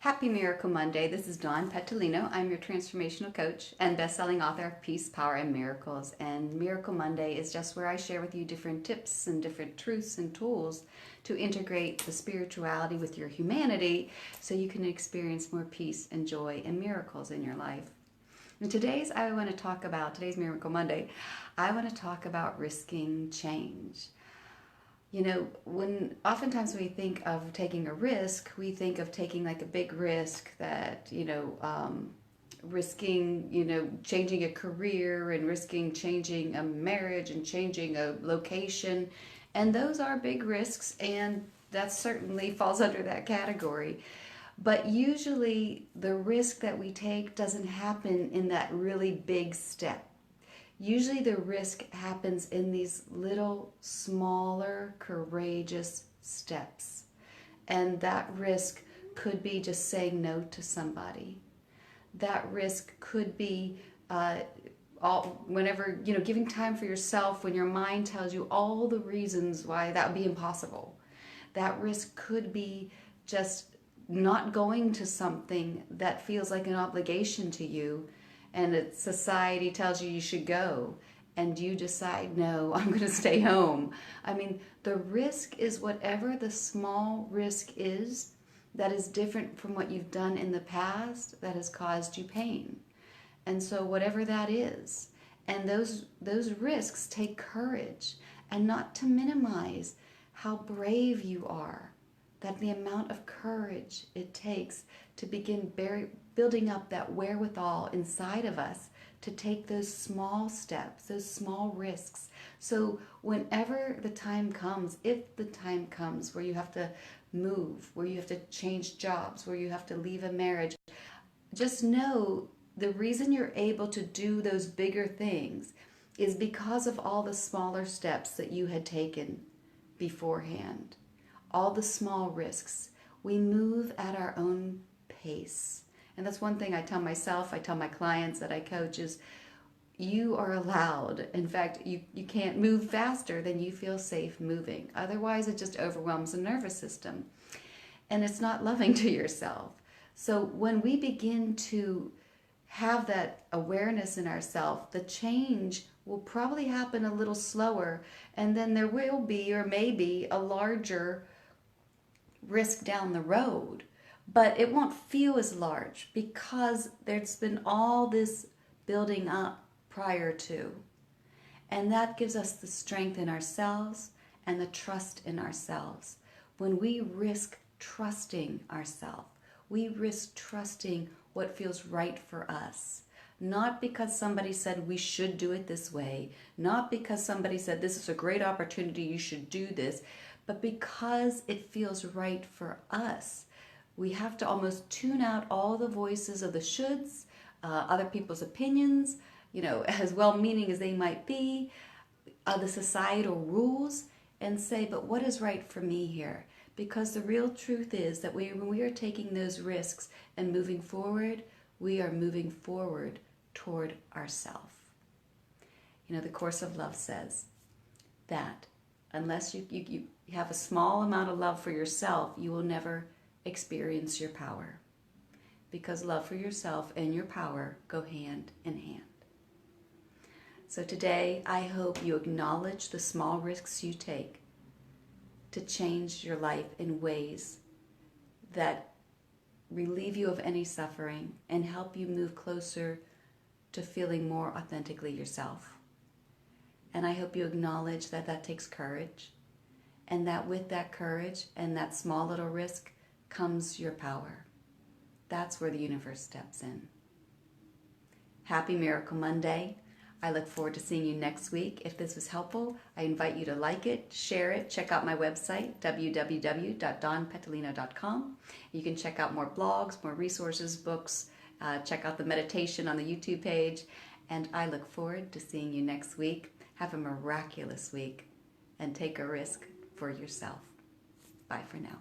Happy Miracle Monday. This is Dawn Petalino. I'm your transformational coach and best-selling author of Peace, Power, and Miracles. And Miracle Monday is just where I share with you different tips and different truths and tools to integrate the spirituality with your humanity so you can experience more peace and joy and miracles in your life. And today's Miracle Monday, I want to talk about risking change. You know, oftentimes we think of taking a risk, we think of taking like a big risk that, risking, changing a career and risking changing a marriage and changing a location. And those are big risks, and that certainly falls under that category. But usually the risk that we take doesn't happen in that really big step. Usually the risk happens in these little, smaller, courageous steps. And that risk could be just saying no to somebody. That risk could be giving time for yourself when your mind tells you all the reasons why that would be impossible. That risk could be just not going to something that feels like an obligation to you, and society tells you should go, and you decide, no, I'm going to stay home. I mean, the risk is whatever the small risk is that is different from what you've done in the past that has caused you pain. And so whatever that is, and those risks take courage, and not to minimize how brave you are, that the amount of courage it takes to begin building up that wherewithal inside of us to take those small steps, those small risks. So whenever the time comes, if the time comes where you have to move, where you have to change jobs, where you have to leave a marriage, just know the reason you're able to do those bigger things is because of all the smaller steps that you had taken beforehand. All the small risks. We move at our own pace. And that's one thing I tell myself, I tell my clients that I coach is you are allowed. In fact, you can't move faster than you feel safe moving. Otherwise, it just overwhelms the nervous system. And it's not loving to yourself. So when we begin to have that awareness in ourselves, the change will probably happen a little slower. And then there will be, or maybe, a larger risk down the road, but it won't feel as large because there's been all this building up prior to. And that gives us the strength in ourselves and the trust in ourselves. When we risk trusting ourselves, we risk trusting what feels right for us. Not because somebody said we should do it this way, not because somebody said this is a great opportunity, you should do this, but because it feels right for us. We have to almost tune out all the voices of the shoulds, other people's opinions, as well-meaning as they might be, the societal rules, and say, but what is right for me here? Because the real truth is that when we are taking those risks and moving forward, we are moving forward toward ourself. The Course of Love says that unless you have a small amount of love for yourself, you will never experience your power. Because love for yourself and your power go hand in hand. So today, I hope you acknowledge the small risks you take to change your life in ways that relieve you of any suffering and help you move closer to feeling more authentically yourself. And I hope you acknowledge that that takes courage, and that with that courage and that small little risk comes your power. That's where the universe steps in. Happy Miracle Monday. I look forward to seeing you next week. If this was helpful, I invite you to like it, share it, check out my website, www.dawnpetalino.com. You can check out more blogs, more resources, books, check out the meditation on the YouTube page, and I look forward to seeing you next week. Have a miraculous week and take a risk for yourself. Bye for now.